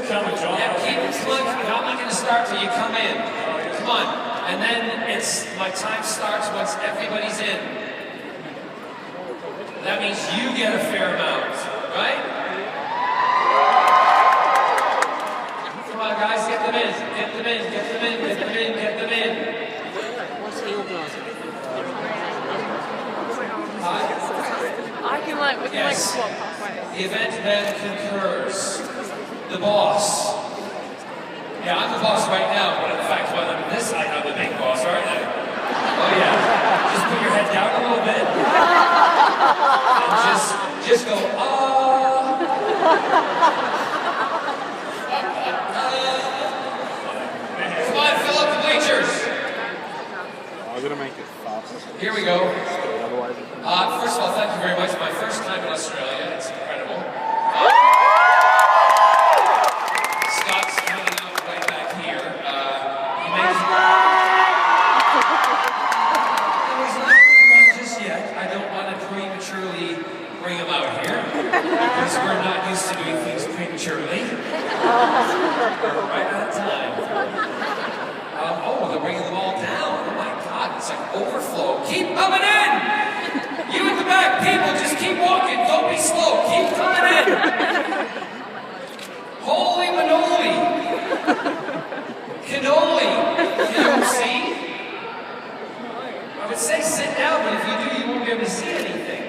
coming, John. Yeah, keep it coming. I'm not going to start till you come in. Come on. And then my time starts once everybody's in. That means you get a fair amount, right? Come on, guys, get them in. Get them in, get them in, get them in, get them in. We can like swap halfway. The event then concurs. The boss. Yeah, I'm the boss right now, but in fact, well, I'm this side, I'm the big boss, aren't I? Oh yeah. Just put your head down a little bit. And just go, Come on, fill up the bleachers. I'm gonna make it faster. Here we go. First of all, thank you very much. My first time in Australia. It's incredible. Scott's hanging out right back here. He makes he's not come out just yet. I don't want to prematurely bring him out here because we're not used to doing things prematurely. Right on time. Oh, they're bringing them all down. Oh my God, it's like overflow. Keep coming in! You at the back, people, just keep walking. Don't be slow. Keep coming in. Holy manoli. Cannoli. Can you see? I would say sit down, but if you do, you won't be able to see anything.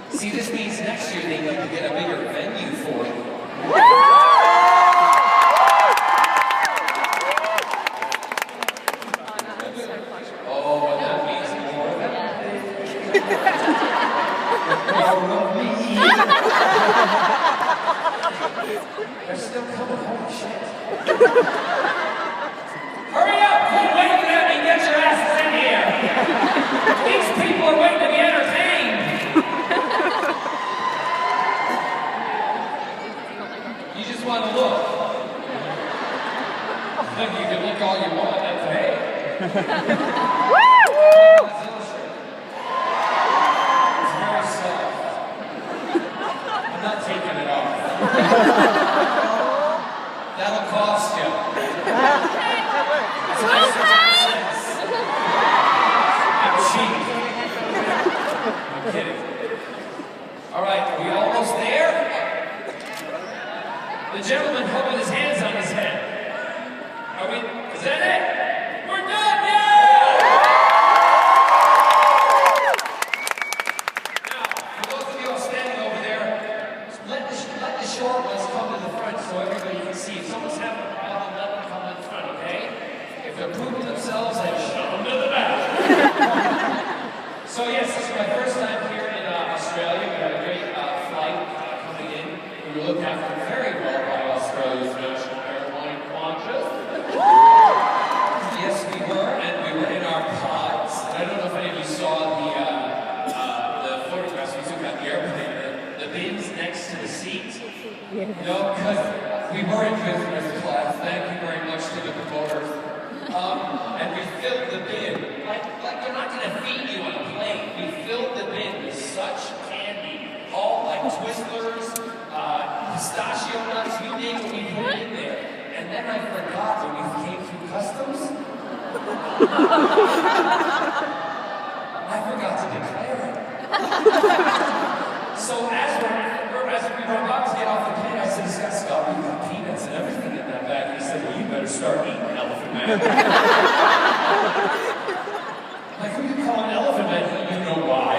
See, this means next year they need to get a bigger venue for it. They're still coming, holy shit. Hurry up, quit waving at me, get your asses in here. These people are waiting to be entertained. You just want to look. I think you can look all you want, that's hey. It's very soft. I'm not taking it off. That'll cost you. It's nice for 10 cents. I'm cheap. I'm kidding. All right, are we almost there? The gentleman holding his hands on his head. Are we? Is that it? We're done! Yeah! Now, for those of you all standing over there, let the short ones come to the front so everybody can see. If someone's having a problem, let them come in front, okay? If they're pooping themselves, then shove them to the back. So yes, this is my first time here in Australia. We had a great flight coming in. We were looked after very well by Australia's national airline Qantas. Yes, we were, and we were in our pods. And I don't know if any of you saw the photographs we took on the airplane. The bins next to the seat. No, because we were in business class. Thank you very much to the promoters. And we filled the bin. Like they're not going to feed you on a plane. We filled the bin with such candy. All like Twizzlers, pistachio nuts, you name it, we put it in there. And then I forgot when we came through customs. I forgot to declare it. So as we were about to get off the plane, I said, Scott, we've got peanuts and everything in that bag. He said, well, you better start eating, Elephant Man. Like, who you call an Elephant Man? You know why.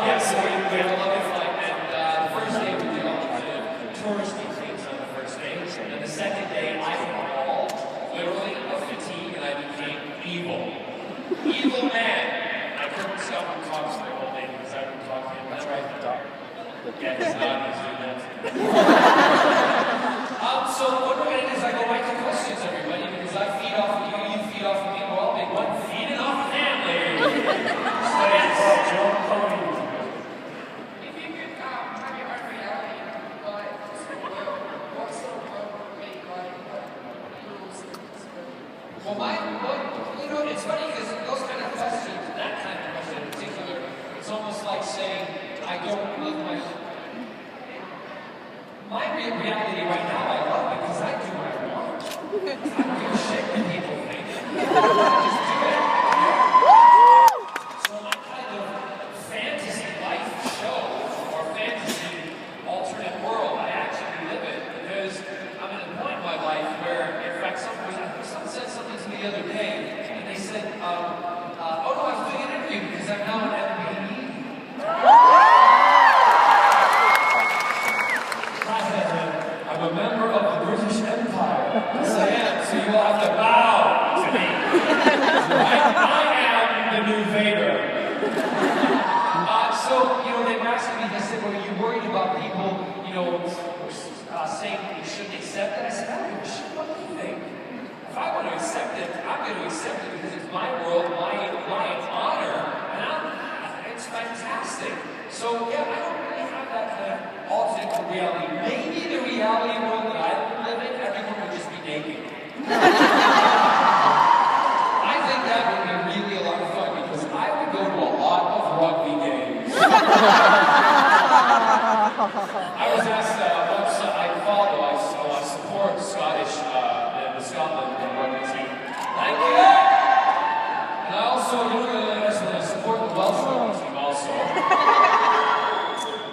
Yeah, so we had a lovely flight, and the first day we did all the touristy things on the first day, and the second day I had all literally of fatigue, and I became evil. Evil man. I couldn't stop and talk to the whole day because I would talk to him. That's right, the dog. Yeah, he's not, he's doing that. So what we're going to do is I go right to questions, everybody, because I feed off of you, you feed off of me, we're all big one feeding off the family. So yes. If you could have your own reality, like, what sort of world would it be, like, rules? Well, you know, it's funny because those kind of questions, saying, I don't live my reality right now, I love it because I do what I want. I don't give a shit what people think. I just do it. So my kind of fantasy life show or fantasy alternate world, I actually live it because I'm at a point in my life where, in fact, someone said something to me the other day, and they said, oh no, I was doing an interview because I'm now an MBE. I'm a member of the British Empire. Yes, I am. So you will have to bow to me. I am the new Vader. So, they've asked me, they said, well, are you worried about people, saying you shouldn't accept it? I said, I don't give a shit what they think. If I want to accept it, I'm going to accept it because it's my world, my honor, and it's fantastic. So, yeah, I don't really have that kind of alternate reality. Maybe the reality world that I live in, everyone would just be naked. I think that would be really a lot of fun because I would go to a lot of rugby games. I was asked once, I support Scottish, the Scotland rugby team. Thank you! And I also, I support the Welsh rugby team also.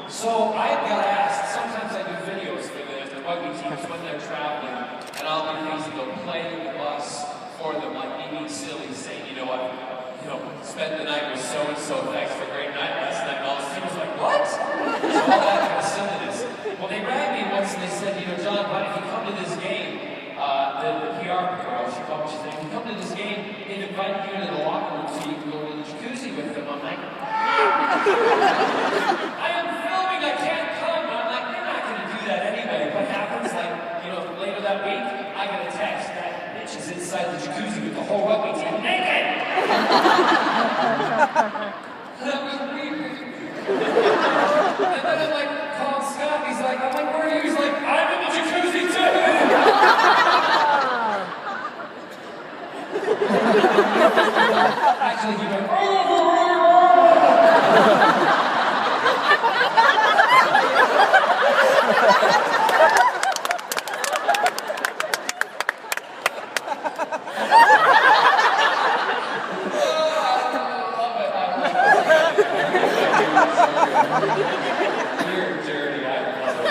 So I got asked, sometimes I do videos for the rugby teams when they're traveling, and I'll do things that go play the bus for them, like me being silly, saying, spent the night with so-and-so, thanks for a great night last night, and all the team was like, what? So all that kind of silliness. Well, they rang me once and they said, John, why if you come to this game, the PR girl, she called me, she said, if you come to this game, they'd invite you into the locker room so you can go to the jacuzzi with them. I'm like, I am filming, I can't come. And I'm like, they're not going to do that anyway. What happens, later that week, I get a text, that bitch is inside the jacuzzi with the whole rugby team naked! And I was weeping. And then I'm like, calling Scott, he's like, I'm like, where are you? He's like, I'm in the jacuzzi too! Actually, he went, You're dirty, I love it.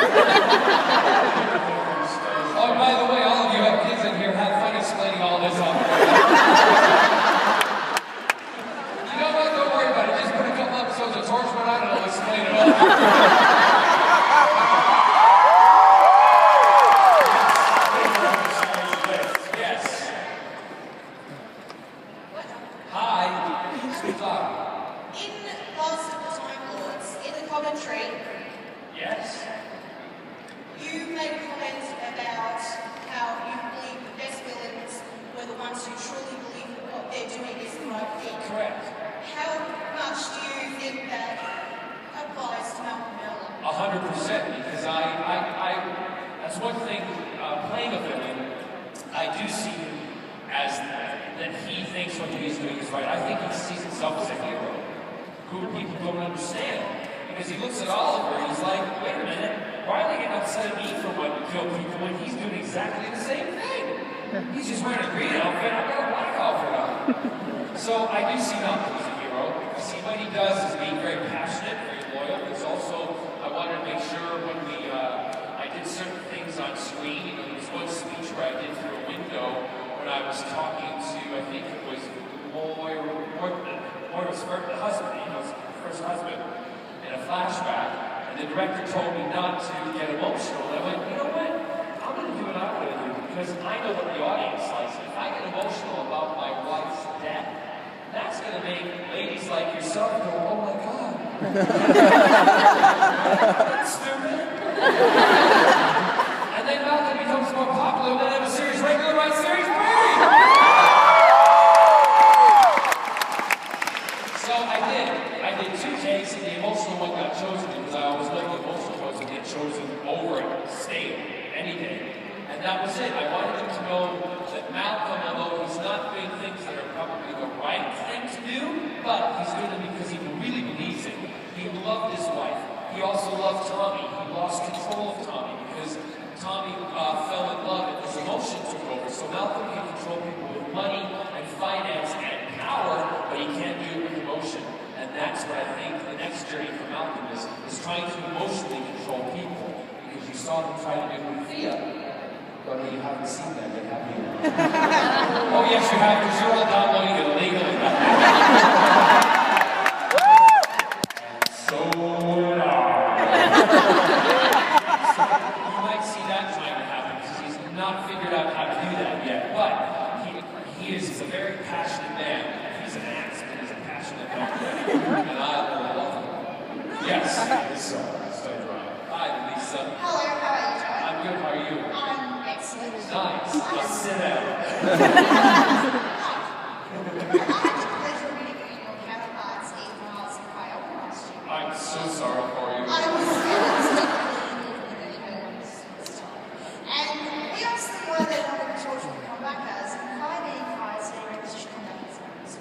Oh, by the way, all of you have kids in here, have fun explaining all this off. You know what? Don't worry about it. Just put a couple episodes of Torchwood on and I'll explain it all. Yes. Hi. Speak up. In Lost Time Lords, in the commentary, Yes. you made comments about how you believe the best villains were the ones who truly believe that what they're doing is the right thing. Correct. How much do you think that applies to Malcolm Merlin? 100%, because that's one thing, playing a villain, I do see him as that he thinks what he's doing is right. I think he sees himself as a hero, who people don't understand. Because he looks at Oliver and he's like, wait a minute, why are they getting upset at me for what kill people when he's doing exactly the same thing? He's just wearing a green outfit, I've got a black outfit on. So I do see Malcolm as a hero. I see what he does as being very passionate, very loyal. It's also, I wanted to make sure when I did certain things on screen, there was one speech where I did through a window when I was talking to, I think it was Moira's husband, his first husband, in a flashback, and the director told me not to get emotional, and I went, you know what, I'm going to do what I'm going to do, because I know what the audience likes. If I get emotional about my wife's death, that's going to make ladies like yourself go, oh my God. That's stupid. And then Malcolm becomes more popular, then I have a series, regularized series 3! So I did 2 takes, and the emotional one got chosen because I always like the emotional ones to get chosen over it, stay any day. And that was it. I wanted them to know that Malcolm, although he's not doing things that are probably the right thing to do, but he's doing it because he really believes it. He loved his wife. He also loved Tommy. He lost control of Tommy because Tommy fell in love and his emotion took over. So Malcolm can control people with money and finance and power, but he can't do it with emotion. And that's what I think the next journey for Malcolm is trying to emotionally control people. Because you saw him try to do it with Thea. But you haven't seen that yet, have you? Oh yes, you have, because you're all downloading it illegally. So you might see that trying to happen because he's not figured out how to do that yet. But he is a very passionate man. He's an ass, but he's a passionate man. And I love him. Yes. Lisa. Hi, Lisa. Hello, how are you doing? I'm good, how are you? I'm excellent. Nice. Now sit down. I had the pleasure of meeting you in your counterparts, Eve Miles and Kyle last year. I'm so sorry for you. I was devastated this time. And we asked them why they wanted the children to come back as, and Kai being Kai said he was just come back as friends.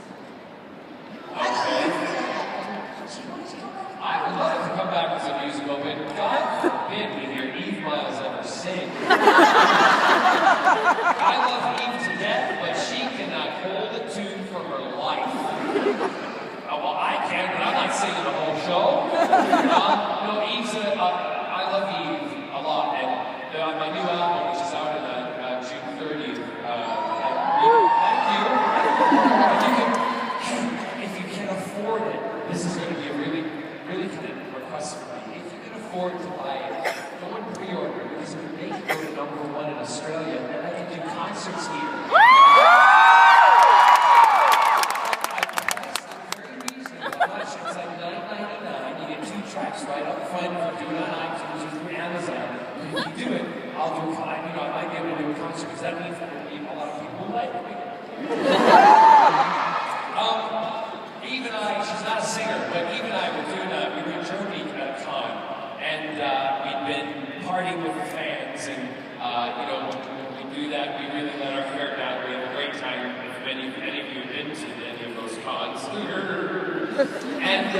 I don't know if you feel like that. She wanted to come back. I would love to come back as a musical, but God forbid we hear Eve Miles ever sing. I love Eve to death, but she cannot hold a tune for her life. Well, I can, but I'm not singing the whole show. No, Eve's I love Eve a lot, and my new album, which is out on June 30th. Thank you. If you can afford it, this is going to be a really kind of request for me. If you can afford to buy it, go and pre-order it, because we make it go to #1 in Australia, and I can do concerts here. It's like $9.99. You get 2 tracks right up front. You do it on iTunes or through Amazon. And if you do it, I'll do. I might be able to do a concert because that means there will be a lot of people who like me. Eve and I, she's not a singer, but Eve and I were we were in Germany at a time, and we'd been partying with the fans, and when we do that, we really let our hair down. We have a great time. If any of you have been to any of those cons. And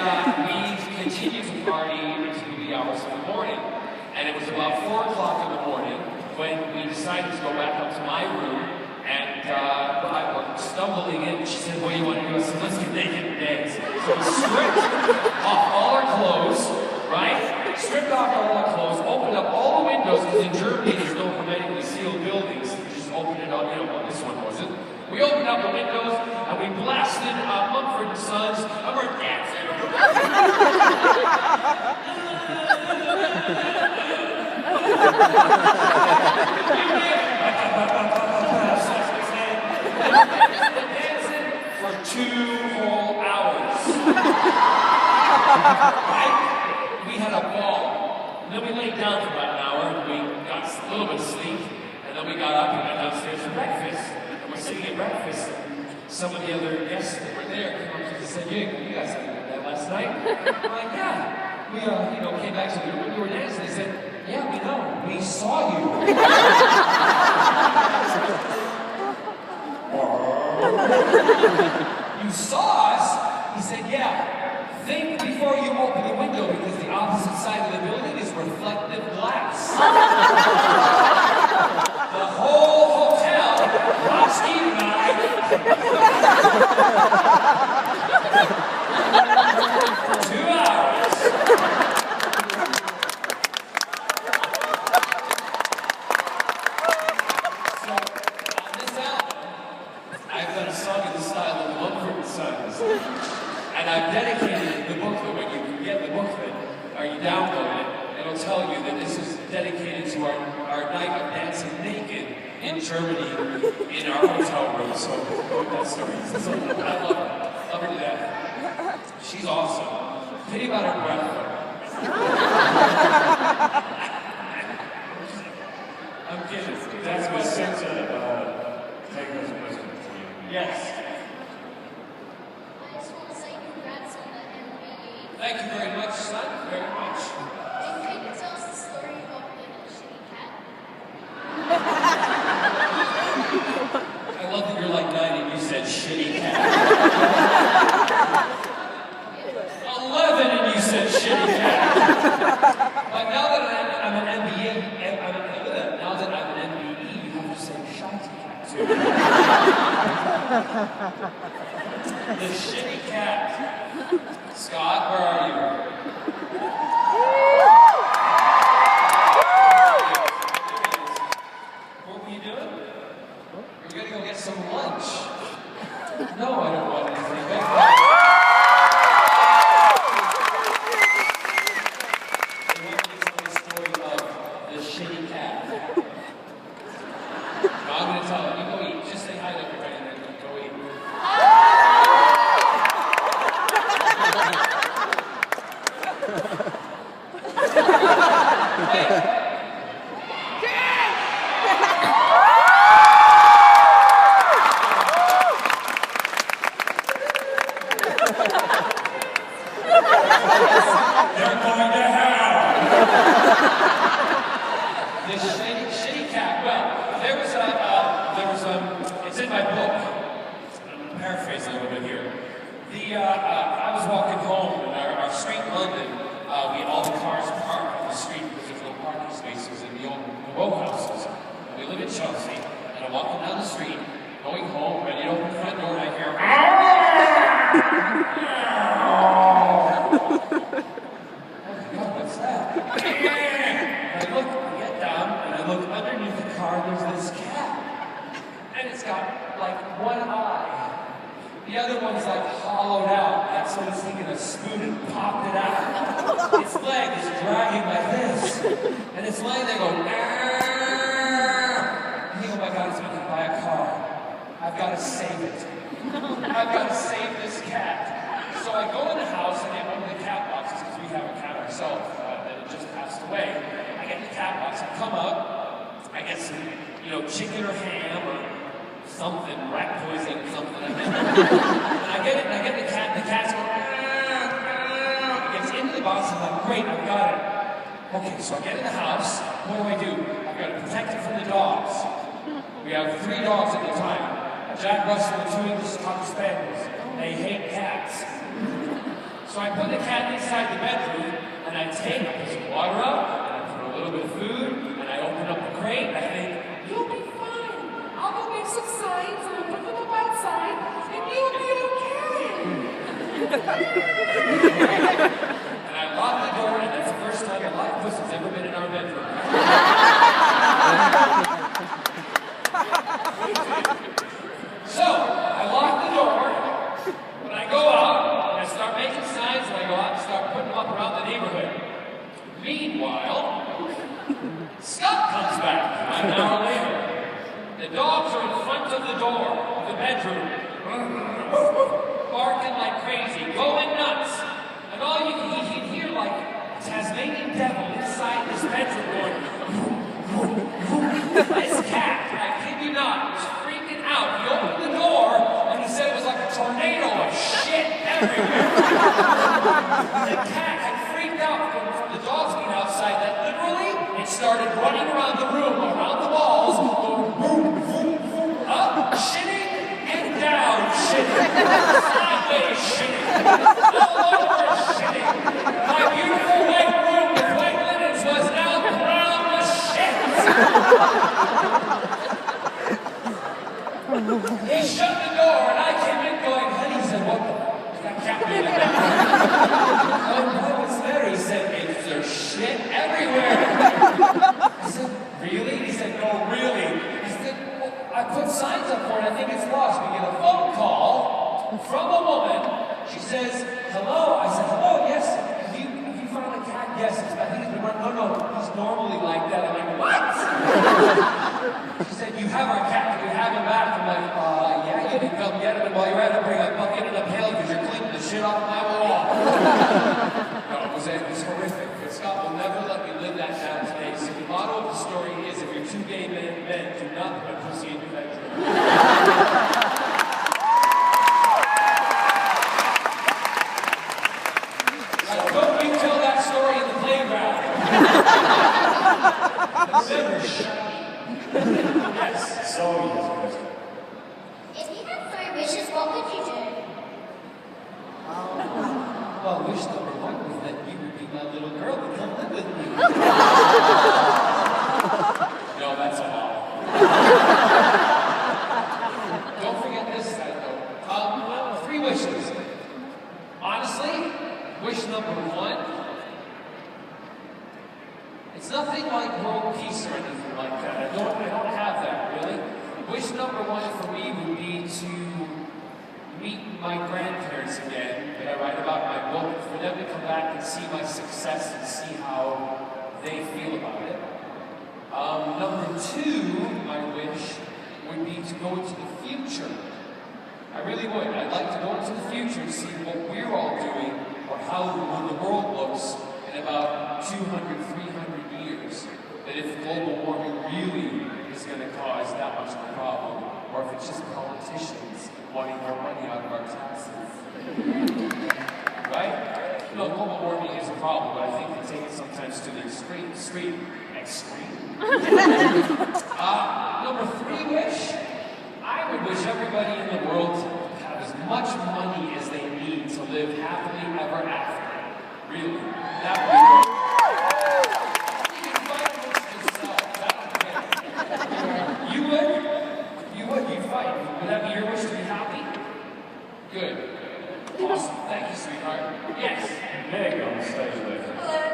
we continued to party into the wee hours of the morning. And it was about 4 o'clock in the morning when we decided to go back up to my room. And I was stumbling in. She said, "What do you want to do?" I said, "Let's get naked and dance." So we stripped off all our clothes, right? Stripped off all our clothes, opened up all the windows, because in Germany there's no hermetically sealed buildings. You just open it up, well, this one wasn't. We opened up the windows and we blasted Mumford & Sons, and we're dancing. Dancing for 2 whole hours. Right? We had a ball. And then we laid down for about an hour, and we got a little bit of sleep, and then we got up and went downstairs for breakfast. We're sitting at breakfast, and some of the other guests that were there came up to us and said, "You guys did that last night?" I'm like, "Yeah. We came back to the room, we were dancing." They said, "Yeah, we know. We saw you." "You saw us?" He said, "Yeah. Think before you open the window, because the opposite side of the building is reflective glass." The whole hotel watched Eve and I. 2 hours. So, on this album, I've done a song in the style of Mumford & Sons. And I've dedicated the booklet. When you get the booklet, or you download it, it'll tell you that this is dedicated to our night of dancing naked in Germany in our hotel room. So that story. So I love her. Love her to death. She's awesome. Pity about her breath. I'm kidding. That's what sent to take this question for you. Yes. Thank you very much, son. Very much. Can you tell us the story about the shitty cat? I love that you're like 9 and you said shitty cat. 11 and you said shitty But now that I'm an MBE, now that I'm an MBE, you have to say shitty cat. The shitty cat. Scott, where are you? What were you doing? We're gonna go get some lunch. No, I don't want anything. I'm going to tell you, go eat. Just say hi to everybody and then go eat. They're going to hell. This shitty cat. Well, it's in my book. I'm paraphrasing a little bit here. I was walking home in our street in London. We had all the cars parked on the street because there's no parking spaces in the old row houses. We live in Chelsea, and I'm walking down the street, going home, ready to open the front door, and I hear, what's that? And I get down, and I look underneath the car, there's this cat. And it's got like one eye. The other one's like hollowed out. That's what it's taking a spoon and popped it out. Its leg is dragging like this. And it's lying there going, I think, oh my God, it's going to buy a car. I've got to save it. I've got to save this cat. So I go in the house and I open the cat boxes because we have a cat ourselves that had just passed away. I get the cat box, I come up, I get some, chicken or ham or something, rat poison, something. And I get the cat, and the cat's going, it gets into the box, and I'm like, great, I've got it. Okay, so I get in the house, what do? I've got to protect it from the dogs. We have 3 dogs at the time, a Jack Russell and 2 English Cocker Spaniels. They hate cats. So I put the cat inside the bedroom, and I take some water up, and I put a little bit of food, and I open up the crate, and I think, you'll be fine. I'll go make some signs, and I'll put them up outside, and you'll be okay. And I lock the door, and that's the first time a live pussy's ever been in our bedroom. So, I lock the door, when I go out, and I start making signs, and I go out and start putting them up around the neighborhood. Meanwhile, Scott comes back an hour later. The dogs are in front of the door of the bedroom, barking like crazy, going nuts. And all you can hear like a Tasmanian devil inside this bedroom going, this cat, I kid you not, was freaking out. He opened the door and he said it was like a tornado of shit everywhere. The cat had freaked out from the dogs being outside that literally it started running around the room, around the walls, going boom, boom, boom, up, shitting, and down, shitting, sideways, shitting, all over, shitting. My beautiful white room with white linens was now brown with shit. He shut the door and I came in going, honey, he said, what the that cat doing that? Oh, what's there? He said, there's shit everywhere. I said, really? He said, no, really. He said, well, I put signs up for it. I think it's lost. We get a phone call from a woman. She says, hello. I said, hello, yes. Have you found a cat? Yes. I think it's been run. No, he's normally like that. I'm like, what? She said, you have our cat. Can we have him back? I'm like, yeah, you can come get him. And while you're at it, bring a bucket and a pail because you're cleaning the shit off my wall. No, it was horrific. But Scott will never let me live that down today. So the motto of the story is, if you're 2 gay men, do not put a pussy in your bedroom. Don't you tell that story in the playground. Yes, so yes. If you had 3 wishes, what would you do? Well, wish them number one for me would be to meet my grandparents again that I write about in my book, for them to come back and see my success and see how they feel about it. Number two, my wish would be to go into the future. I really would. I'd like to go into the future and see what we're all doing, or how the world looks in about 200, 300 years. That if global warming really is going to cause that much of a problem, or if it's just politicians wanting more money out of our taxes. Right? No, global warming is a problem, but I think they take it sometimes to the extreme. Number three wish, I would wish everybody in the world to have as much money as they need to live happily ever after. Really. That would be great. You can fight amongst yourselves, I don't care. You would? You would, you'd fight. Would that be your wish to be happy? Good. Awesome. Thank you, sweetheart. Yes. Meg on the stage there. Hello.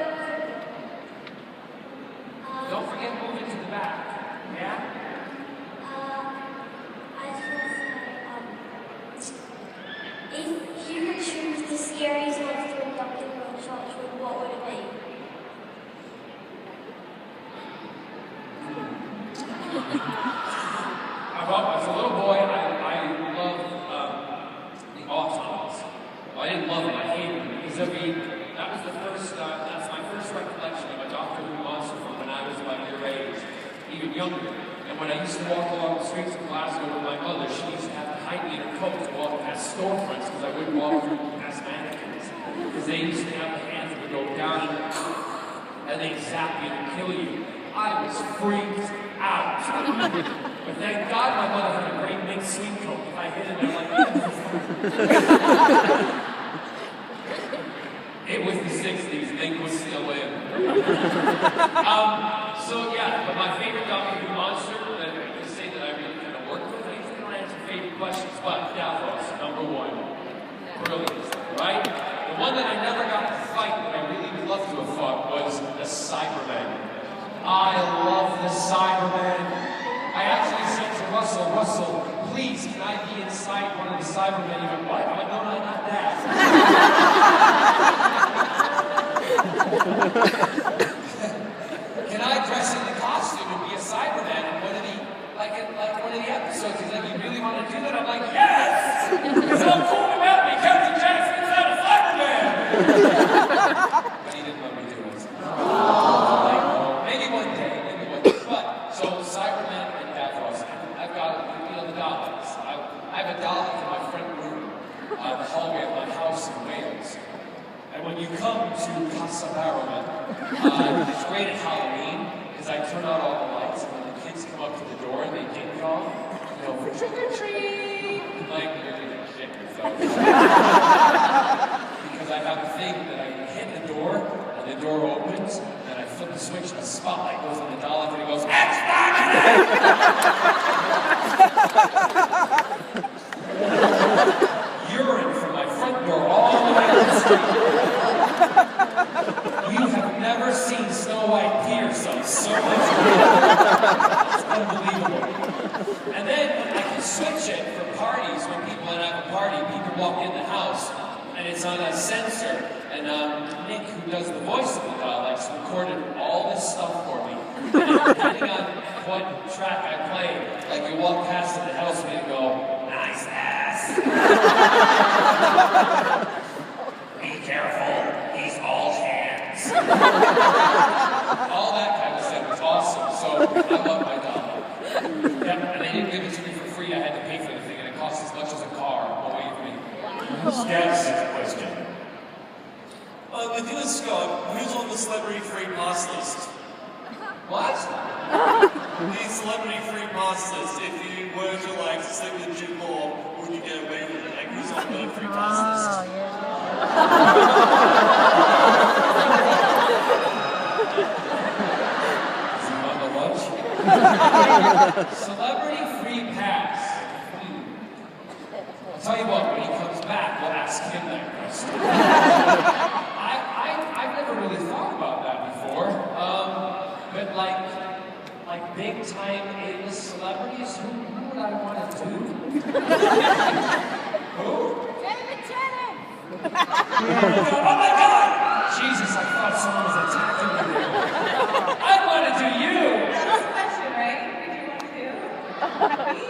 Don't forget moving to the back. Yeah? I just want to say, if you could choose the scariest monster in Dr. Workshops, what would it be? As a little boy, I loved the Autons. Well, I didn't love them, I hated them, because that was the first, that's my first recollection of a Doctor Who monster from when I was about your age, even younger. And when I used to walk along the streets of Glasgow with my mother, she used to have to hide me in her coat to walk past storefronts because I wouldn't walk through past mannequins. Because they used to have the hands that would go down and they'd zap you and kill you. I was freaked out. But thank God my mother had a great big sweet coat. If I hit it, I'm like, it was the 60s, Nick was still in. So yeah, but my favorite Doctor Who monster, that I can say that I really kind of worked with, I usually don't answer favorite questions, but Davros, number one. Brilliant, right? The one that I never got to fight that I really would love to have fought was the Cyberman. I love the Cyberman. I actually said to Russell, please, can I be inside one of the Cybermen? He went, what? I went, no, not that. Can I dress in the costume and be a Cyberman in one of the episodes? He's like, you really want to do that? I'm like, yes! Because I'm cool about me. Captain Jackson's not a Cyberman! But he didn't let me do it. Maybe one day. But, so Cyberman and Davros, I've got, the Daleks. I have a Dalek in my front room, the hallway of my house in Wales. And when you come to Casa Barrowman, it's great at Halloween, because I turn out all the lights, and when the kids come up to the door and they ding dong, for trick or treat! Like, you're gonna shit yourself. Because I have a thing that I hit the door, and the door opens, and I flip the switch, and a spotlight goes on the Dalek, and it goes, urine from my front door all the way to the street. You have never seen Snow White pee herself so much. It's unbelievable. And then I can switch it for parties when people have a party. People walk in the house and it's on a sensor. And Nick, who does the voice of the Daleks, recorded all this stuff for me. And depending on what track I play, like you walk past in the house and you go, nice ass. Be careful, he's all hands. All that kind of stuff was awesome, so I love my Dalek. Yeah, and they didn't give it to me for free, I had to pay for the thing, and it cost as much as a car, believe me. Scouts has a question. With you and Scott, who's on the celebrity free pass list? What? The celebrity free pass list, if you were to sleep with Jude Law, would you get away with it? Like, who's on the free pass list? Celebrity free pass. I'll tell you what, when he comes back, we'll ask him that question. I've never really thought about that before. But like big time A-list celebrities, who would I want to do? Who? David Tennant! Oh my God! Jesus, I thought someone was attacking me there. I want to do you! That was the question, right? Who do you want to do? Me.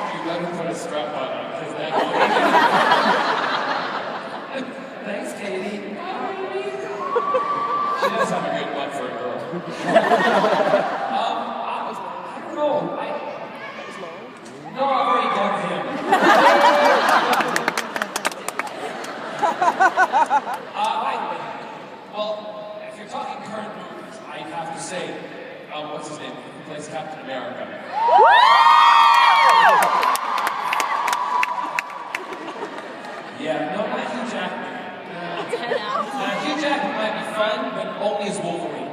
You better put a strap on her, because that Thanks, Katie. She does have a good butt for a girl. I don't know. No, I've already done him. Well, if you're talking current movies, I have to say, what's his name? Who plays Captain America? Yeah, no, not Hugh Jackman. Hugh Jackman might be fun, but only as Wolverine.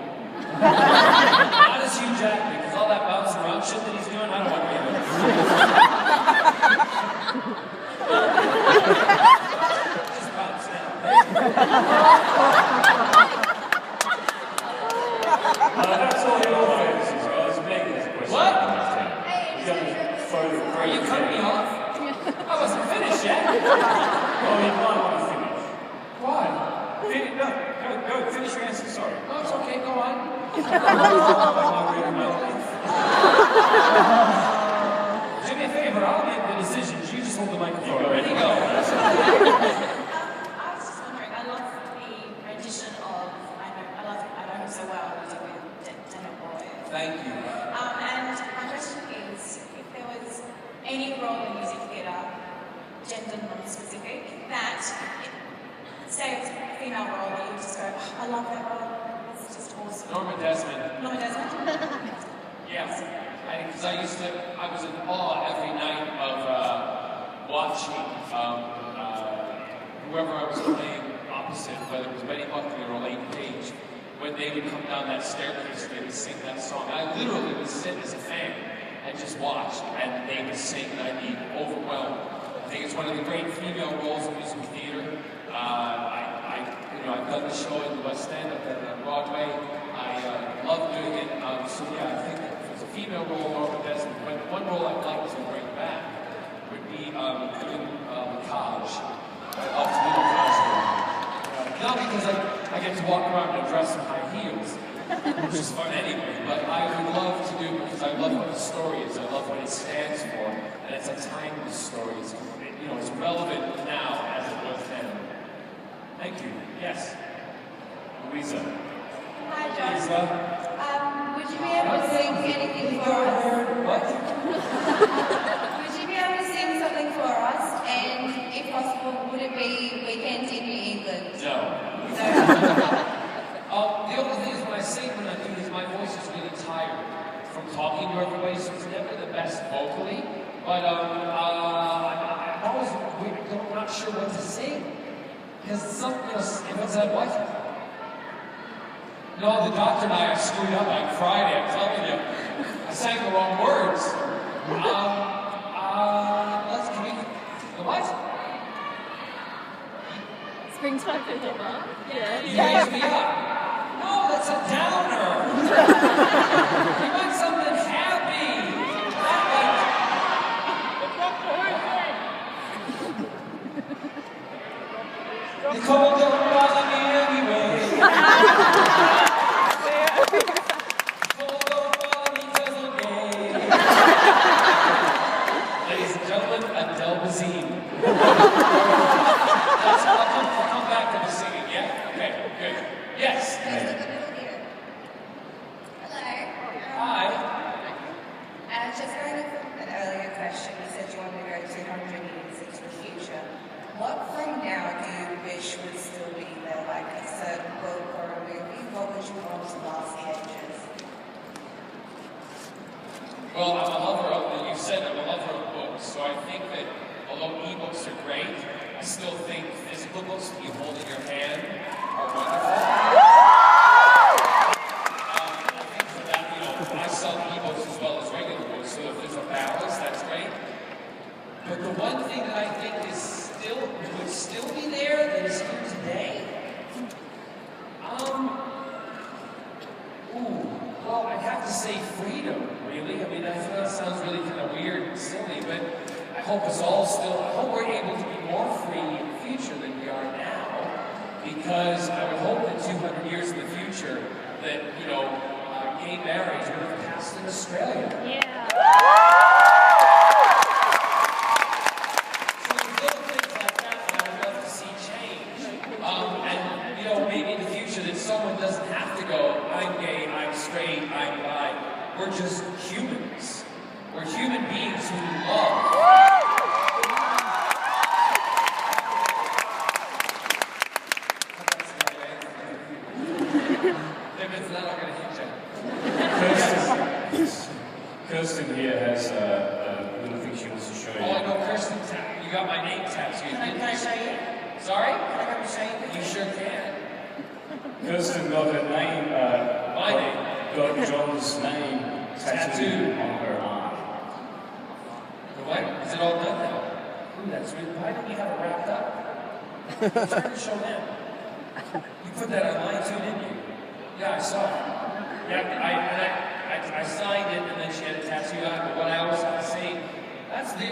Not as Hugh Jackman, because all that bouncing around shit that he's doing, I don't want to be in it. Just bounce now. That's all your faces, guys. Make this question. What? Are you cutting me off? I wasn't finished yet. Oh, you might want to finish. Why? No, go, finish your answer, sorry. No, it's okay, go on. I'm not reading my life. Do me a favor, I'll make the decisions. You just hold the microphone. Ready, go. I was just wondering, I love the rendition of I know him so well, music with Daniel Boy. Thank you. And my question is, if there was any role in music theatre, gender non-specific, that, say it was a female role, where you would just go, oh, I love that role, it's just awesome. Norma Desmond. Norma Desmond? Yes. Because I was in awe every night of watching whoever I was playing opposite, whether it was Betty Buckley or Elaine Page, when they would come down that staircase, they would sing that song. I literally would sit as a fan and just watch, and they would sing, and I'd be overwhelmed. I think it's one of the great female roles in musical theater. I've done the show in the West End, I've done it on Broadway. I love doing it. So yeah, I think if it's a female role, Norma Desmond. But one role I'd like to bring back would be doing Taj. I love to do the Taj role. Not because I get to walk around and dress in high heels, which is fun anyway, but I would love to do because I love what the story is. I love what it stands for, and it's a timeless story. It's relevant now as it was then. Thank you. Yes. Louisa. Hi, John. Lisa. Would you be able to sing anything for us? What? Would you be able to sing something for us? And if possible, would it be Weekend in New England? No. No. The only thing is when I sing, when I do this, my voice is really tired from talking to everybody, so it's never the best vocally. But I'm always not sure what to sing. Because something else, if it's that what? No, the doctor and I are screwed up on Friday, I'm telling you. I sang the wrong words. Can we, the what? Springtime for Hipper. Yeah. You raise me up. No, that's a downer. You want something happy. The cold don't bother me anyway. Cold don't bother me 'cause I'm gay. Ladies and gentlemen, Adele Bazine. I'll come back to the singing, yeah? Okay, good. Yes. Hello. Hi. Just going off an earlier question, you said you wanted to go 200 years into the future. What from now do you wish would still be there, like a certain book or a movie? What would you want to last the ages? Well, I'm a lover of, you said I'm a lover of books, so I think that although e-books are great, I still think physical books that you hold in your hand are wonderful. I think for that, I sell e-books as well as regular books, so if there's a balance, that's great. But the one thing that I think would still be there that is here today, well, I'd have to say freedom, really. I mean, I know that sounds really kind of weird and silly, but I hope I hope we're able to be more free in the future than we are now, because I would hope that 200 years in the future that, you know, gay marriage would have passed in Australia. Yeah. So there's little things like that that I would love to see change. And, you know, maybe in the future that someone doesn't have to go, I'm gay, I'm straight, I'm bi. We're just humans. We're human beings who love. If it's not, I'm going to hit you. Kirsten here has a little thing she wants to show you. Oh, I know, Kirsten, you got my name tattooed. Can I show you? Sorry? Can I come and show you? You sure can. Kirsten got her name, My name. got John's name tattooed on her arm. What? Is it all done now? Ooh, that's weird. Why didn't you have it wrapped up? I'm trying to show them. You put that online too, didn't you? Yeah, I saw it. Yeah, I signed it, and then she had a tattoo on it. But what I always have to say, that's the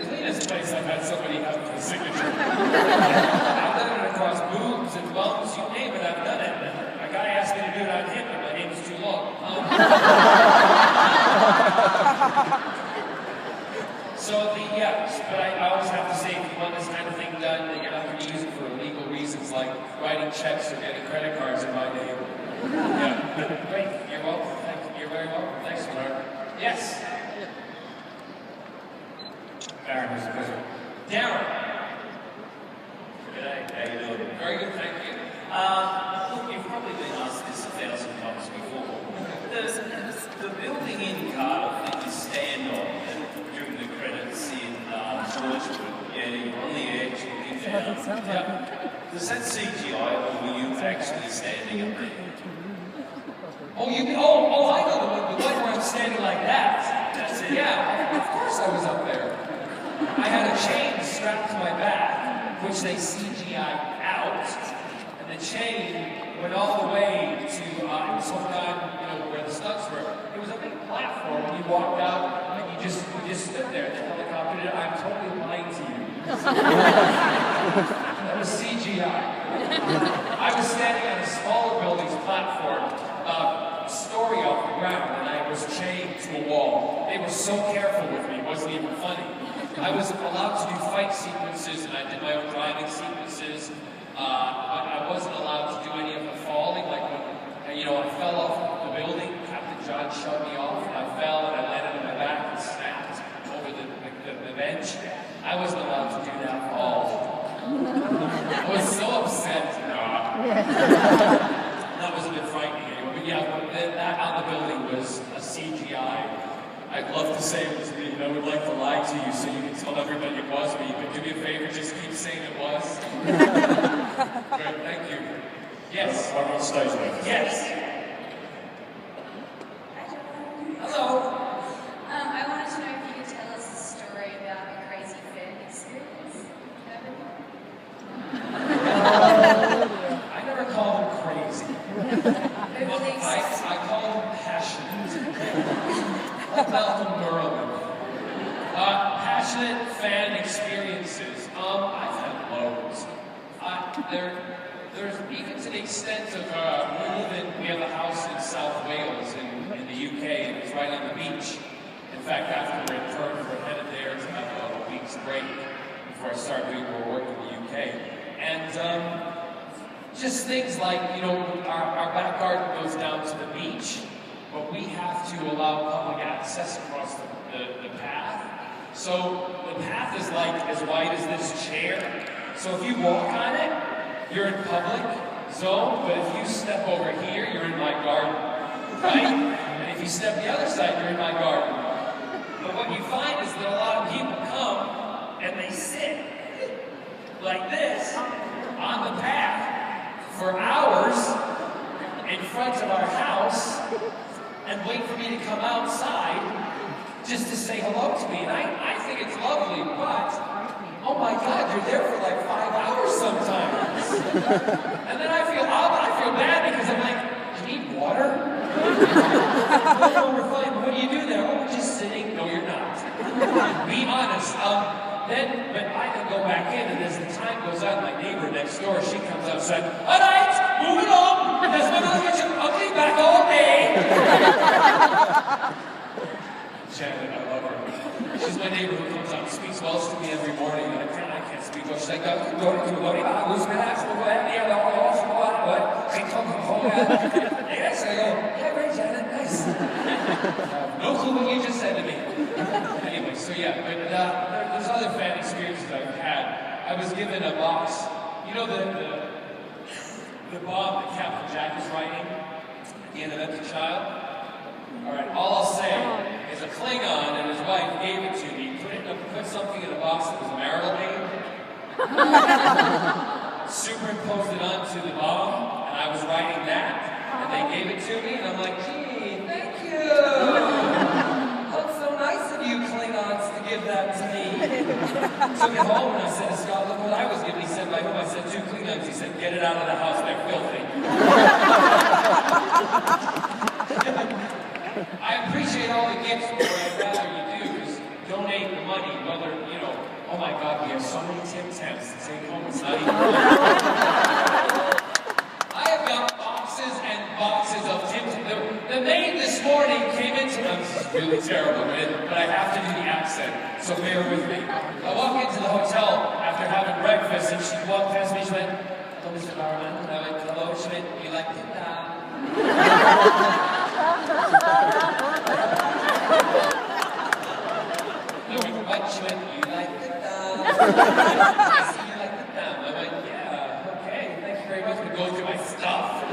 cleanest place I've had somebody have a signature. I've done it across boobs and bums, you name it, I've done it. A guy asked me to do it on him, but my name is too long. But I always have to say, if you want this kind of thing done, then you're not going to use it for illegal reasons like writing checks or getting credit cards in my name. Yeah. Great. You're welcome. Thank you. You're very welcome. Thanks, sweetheart. Yes. Darren has a question. Darren. G'day, how you doing? Very good, thank you. Look, you've probably been asked this 1,000 times before. The building in Cardiff that you stand on during the credits in Georgewood, yeah, you're on the edge looking down. Yeah. Is that CGI or were you actually standing up there? Oh, I know the one where I'm standing like that. That's it. Yeah, of course I was up there. I had a chain strapped to my back, which they CGI'd out, and the chain went all the way to, it was hooked on, where the stunts were. It was a big platform, and you walked out, and you just stood there, the helicopter did it. I'm totally lying to you. That was CGI. I was standing on a smaller building's platform, a story off the ground, and I was chained to a wall. They were so careful with me, it wasn't even funny. I was allowed to do fight sequences, and I did my own driving sequences, but I wasn't allowed to do any of the falling, like when, I fell off the building, Captain John shoved me off, and I fell, and I landed on my back and snapped over the bench. I wasn't allowed to do that at all. I was so upset. That was a bit frightening anyway, but yeah, that on the building was a CGI. I'd love to say it was me, and I would like to lie to you so you can tell everybody it was me, but do me a favor, just keep saying it was. Good, thank you. Yes. One on stage now. Yes. Hello. I wanted to know if you could tell us a story about a crazy fan experience. I never call them crazy. I call them passionate. Like Malcolm Barrowman. Passionate fan experiences. I've had loads. There's even to the extent of we have a house in South Wales in the UK, and it's right on the beach. In fact, after we're returned, we're headed there to have a week's break before I start doing more work in the UK. And just things like, our back garden goes down to the beach, but we have to allow public access across the path. So the path is like as wide as this chair. So if you walk on it, you're in public zone, but if you step over here, you're in my garden, right? And if you step the other side, you're in my garden. But what you find is that a lot of people come and they sit like this on the path for hours in front of our house and wait for me to come outside just to say hello to me. And I think it's lovely, but oh my God, you're there for like 5 hours sometimes. And then I feel bad because I'm like, I need water. we're fine. What do you do there? Oh, we're just sitting. No, you're not. Be honest. But I can go back in, and as the time goes on, my neighbor next door, she comes outside. All right, moving on. There's been another ugly back all day. Janet, I love her. She's my neighbor who comes out and speaks Welsh to me every morning, and I can't speak Welsh. She's like, yes, I go, yeah, great, Janet, nice. No clue what you just said to me. Anyway, so yeah, but there's other fan experiences I've had. I was given a box, you know the bomb that Captain Jack is writing at the end of Empty Child? Alright, all I'll say is a Klingon and his wife gave it to me, put something in a box that was marital name, superimposed it onto the bomb, and I was writing that, and they gave it to me, and I'm like, gee, thank you! That's so nice of you Klingons to give that to me. Took it home and I said to Scott, look what I was given. He said, by whom? I said, 2 Klingons. He said, get it out of the house, they're filthy. I appreciate all the gifts, but what I'd rather you do is donate the money, whether, you know, oh my God, we have so many Tim Tams to take home, it's not even I have got boxes and boxes of Tim Tams. The maid this morning came into them. This is really terrible, but I have to do the accent, so bear with me. I walk into the hotel after having breakfast, and she walked past me, she went, hello, Mr. Barrowman. And I went, hello. She went, you like it? She went, you like the dam? I see you like the dam. I went, yeah, okay, thank you very much for going through my stuff.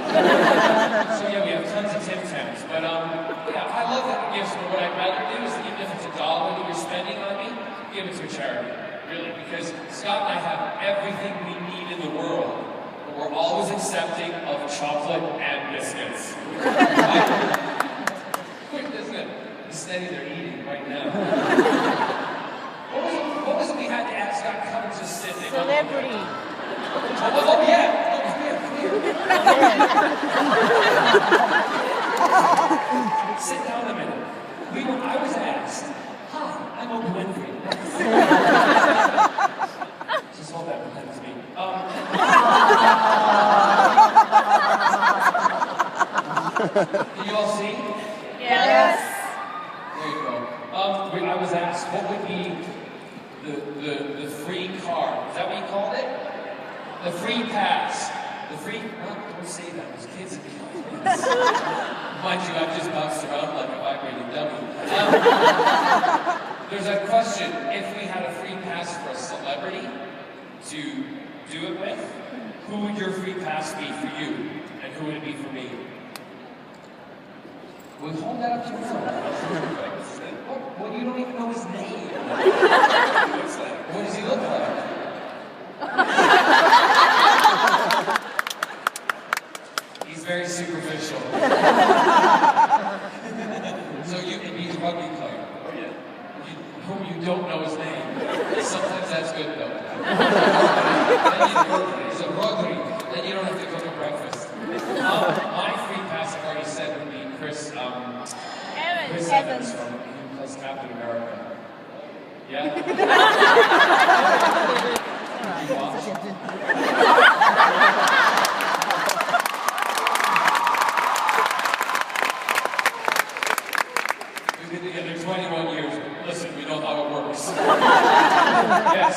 So yeah, we have tons of Tim Tams. But yeah, I love that gifts, but what I'd rather do is, even if it's $1 that you're spending on me, give it to a charity. Really, because Scott and I have everything we need in the world, but we're always accepting of chocolate and biscuits. Quick, isn't it? Steady, they're eating right now. What was it we had to ask Scott Cummins to sit in? Celebrity. Oh yeah! Oh, come here. Sit down a minute. I was asked, hi, I'm Oprah Winfrey. Just hold that, pretend it's me. Can you all see? Yes. There you go. I was asked, what would be the free card? Is that what you called it? The free pass. The free, well, don't say that, those kids are killing me. Mind you, I've just bounced around like a vibrating dummy. There's a question, if we had a free pass for a celebrity to do it with, who would your free pass be for you? And who would it be for me? Well, hold that up to your phone. Well, you don't even know his name. What does he look like? He's very superficial. So you can be a rugby player. Oh, yeah. Whom you don't know his name. Sometimes that's good, though. He's a rugby. Then you don't have to go to breakfast. My free pass, I've already said, would be Chris Evans from who plays Captain America. Yeah? Did you watch? We've been together 21 years. Listen, we know how it works. Yes.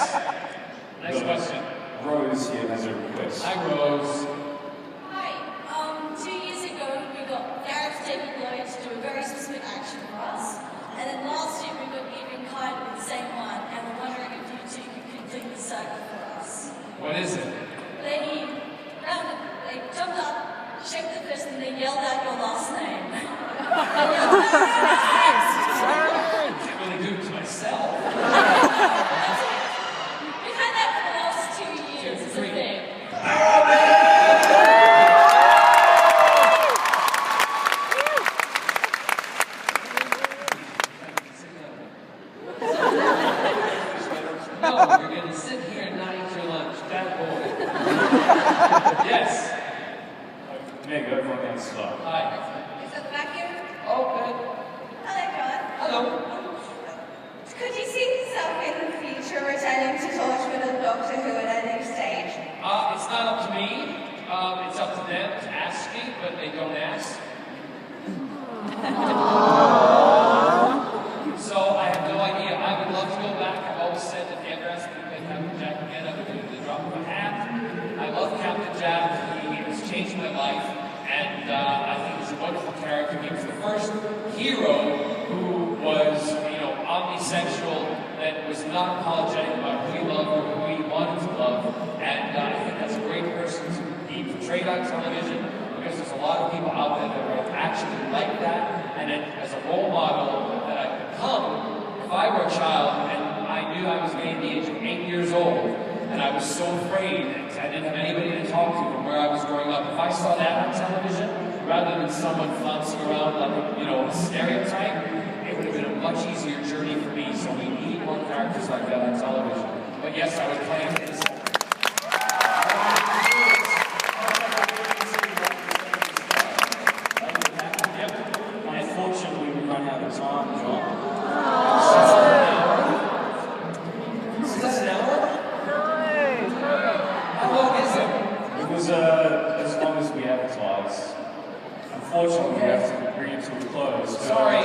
Next question. Rose here has a request. Hi, Rose. Hi. 2 years ago, we got Gareth David Lloyd to do a very specific action for us. And then last year, we got Adrian Kite with the same one. And we're wondering if you two could complete the circle for us. What is it? They jumped up, shook the fist, and they yelled out your last name. I can't really do it to myself. We've had that for the last 2 years. It's a thing. Barrowman! Hello. Could you see yourself in the future returning to Torchwood and Doctor Who at any stage? It's not up to me. It's up to them to ask me, but they don't ask. So I have no idea. I would love to go back. I've always said that if you ever ask me to play Captain Jack again, I would do the drop of a hat. I love Captain Jack. He has changed my life, and I think he's a wonderful character. He was the first hero who was, omnisexual, that was not apologetic about who he loved or who he wanted to love. And I think that's a great person to be portrayed on television, because there's a lot of people out there that are actually like that. And as a role model that I've become, if I were a child and I knew I was getting the age of 8 years old, and I was so afraid, and I didn't have anybody to talk to from where I was growing up, if I saw that on television, rather than someone flouncing around like, a stereotype, it would have been a much easier journey for me. So we need more characters like that on television. But yes, I would play him in Unfortunately, we run out of time, John. Is this an hour? How long is it? It was as long as we advertised. Unfortunately, we have to bring it to a close. Sorry. I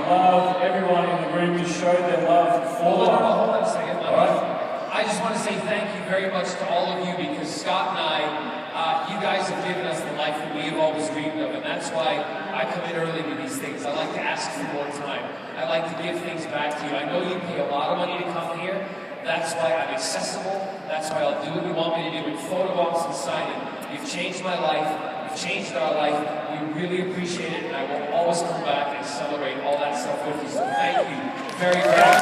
love everyone in the room to show their love for them. Hold on a second. Right. I just want to say thank you very much to all of you, because Scott and I, you guys have given us the life that we have always dreamed of, and that's why I come in early to these things. I like to ask for more time. I like to give things back to you. I know you pay a lot of money to come here. That's why I'm accessible. That's why I'll do what you want me to do with photo ops and signing. You've changed my life. You've changed our life. We really appreciate it, and I will always come back and celebrate all that stuff with you. So thank you very, very much.